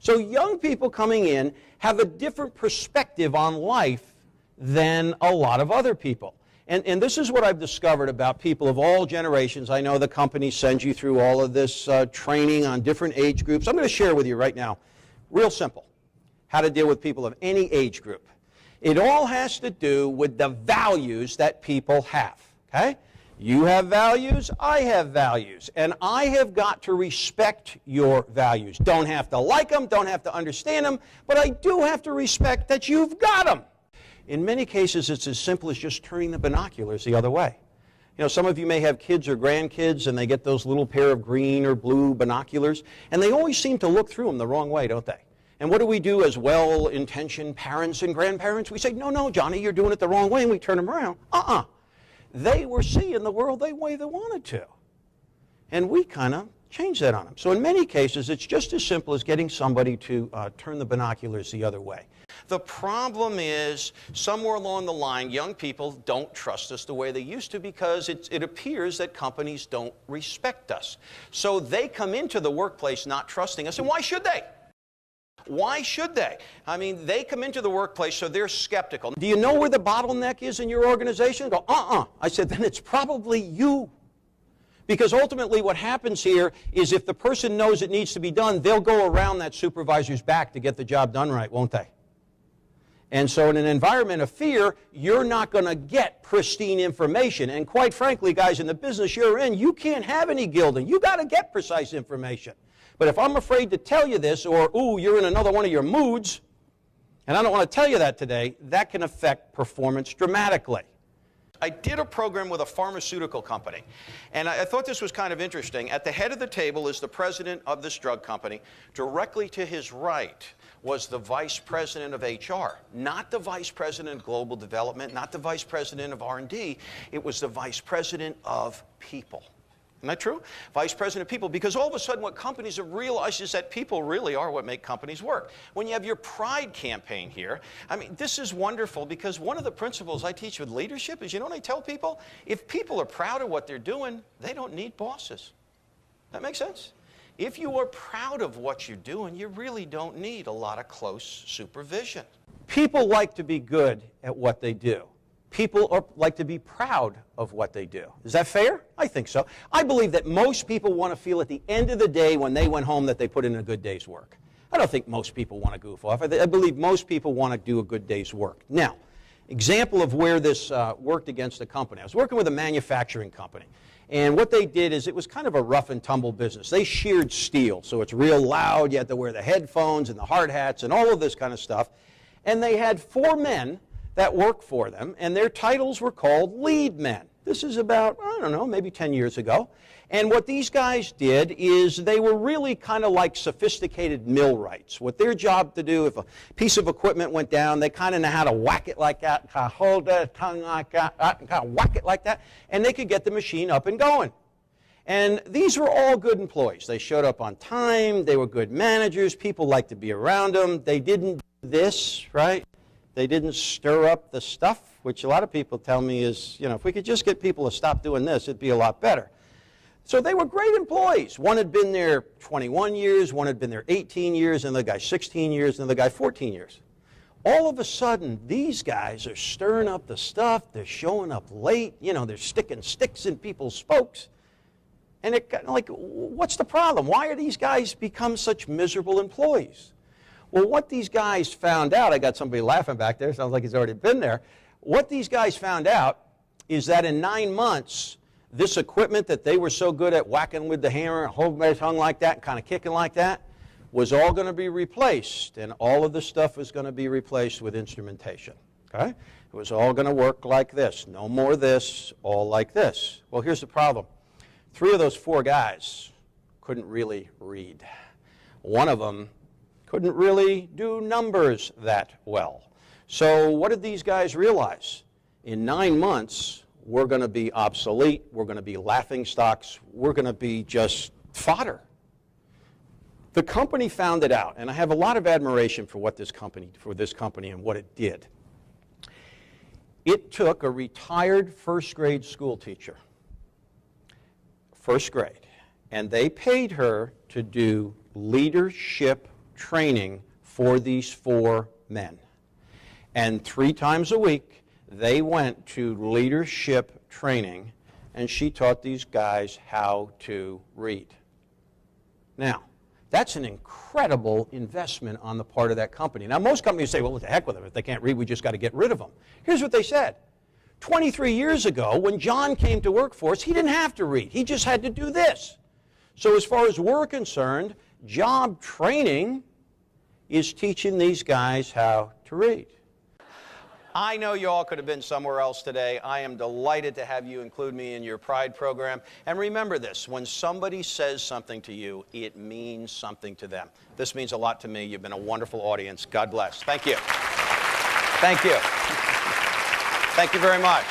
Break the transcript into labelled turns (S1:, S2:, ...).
S1: So young people coming in have a different perspective on life than a lot of other people. And this is what I've discovered about people of all generations. I know the company sends you through all of this training on different age groups. I'm going to share with you right now, real simple, how to deal with people of any age group. It all has to do with the values that people have, okay? You have values, I have values, and I have got to respect your values. Don't have to like them, don't have to understand them, but I do have to respect that you've got them. In many cases, it's as simple as just turning the binoculars the other way. You know, some of you may have kids or grandkids, and they get those little pair of green or blue binoculars, and they always seem to look through them the wrong way, don't they? And what do we do as well-intentioned parents and grandparents? We say, no, no, Johnny, you're doing it the wrong way, and we turn them around. They were seeing the world the way they wanted to. And we kind of change that on them. So in many cases, it's just as simple as getting somebody to turn the binoculars the other way. The problem is, somewhere along the line, young people don't trust us the way they used to because it appears that companies don't respect us. So they come into the workplace not trusting us, and why should they? Why should they? I mean, they come into the workplace, so they're skeptical. Do you know where the bottleneck is in your organization? Go, I said, then it's probably you. Because ultimately what happens here is if the person knows it needs to be done, they'll go around that supervisor's back to get the job done right, won't they? And so in an environment of fear, you're not going to get pristine information. And quite frankly, guys, in the business you're in, you can't have any gilding. You've got to get precise information. But if I'm afraid to tell you this, or, ooh, you're in another one of your moods, and I don't want to tell you that today, that can affect performance dramatically. I did a program with a pharmaceutical company, and I thought this was kind of interesting. At the head of the table is the president of this drug company. Directly to his right was the vice president of HR, not the vice president of global development, not the vice president of R&D. It was the vice president of people. Isn't that true? Vice president of people, because all of a sudden what companies have realized is that people really are what make companies work. When you have your pride campaign here, I mean, this is wonderful because one of the principles I teach with leadership is, you know what I tell people? If people are proud of what they're doing, they don't need bosses. That makes sense? If you are proud of what you're doing, you really don't need a lot of close supervision. People like to be good at what they do. People like to be proud of what they do. Is that fair? I think so. I believe that most people want to feel at the end of the day when they went home that they put in a good day's work. I don't think most people want to goof off. I believe most people want to do a good day's work. Now, example of where this worked against a company. I was working with a manufacturing company. And what they did is it was kind of a rough and tumble business. They sheared steel, so it's real loud. You had to wear the headphones and the hard hats and all of this kind of stuff. And they had 4 men that worked for them, and their titles were called lead men. This is about, I don't know, maybe 10 years ago. And what these guys did is they were really kind of like sophisticated millwrights. What their job to do, if a piece of equipment went down, they kind of know how to whack it like that, kind of hold that tongue like that, kind of whack it like that, and they could get the machine up and going. And these were all good employees. They showed up on time, they were good managers, people liked to be around them, they didn't do this, right? They didn't stir up the stuff, which a lot of people tell me is, you know, if we could just get people to stop doing this, it'd be a lot better. So they were great employees. One had been there 21 years, one had been there 18 years, and the guy 16 years, and the guy 14 years. All of a sudden, these guys are stirring up the stuff, they're showing up late, you know, they're sticking sticks in people's spokes. And it got like, what's the problem? Why are these guys become such miserable employees? Well, what these guys found out, I got somebody laughing back there, sounds like he's already been there. What these guys found out is that in 9 months, this equipment that they were so good at whacking with the hammer, holding their tongue like that, and kind of kicking like that, was all going to be replaced. And all of the stuff was going to be replaced with instrumentation. Okay? It was all going to work like this. No more this, all like this. Well, here's the problem. 3 of those 4 guys couldn't really read. One of them couldn't really do numbers that well. So what did these guys realize? In 9 months, we're going to be obsolete, we're going to be laughing stocks, we're going to be just fodder. The company found it out, and I have a lot of admiration for this company and what it did. It took a retired first grade school teacher, first grade, and they paid her to do leadership training for these 4 men. And 3 times a week, they went to leadership training, and she taught these guys how to read. Now, that's an incredible investment on the part of that company. Now, most companies say, well, what the heck with them? If they can't read, we just got to get rid of them. Here's what they said. 23 years ago, when John came to work for us, he didn't have to read. He just had to do this. So as far as we're concerned, job training is teaching these guys how to read. I know you all could have been somewhere else today. I am delighted to have you include me in your Pride program. And remember this, when somebody says something to you, it means something to them. This means a lot to me. You've been a wonderful audience. God bless. Thank you. Thank you. Thank you very much.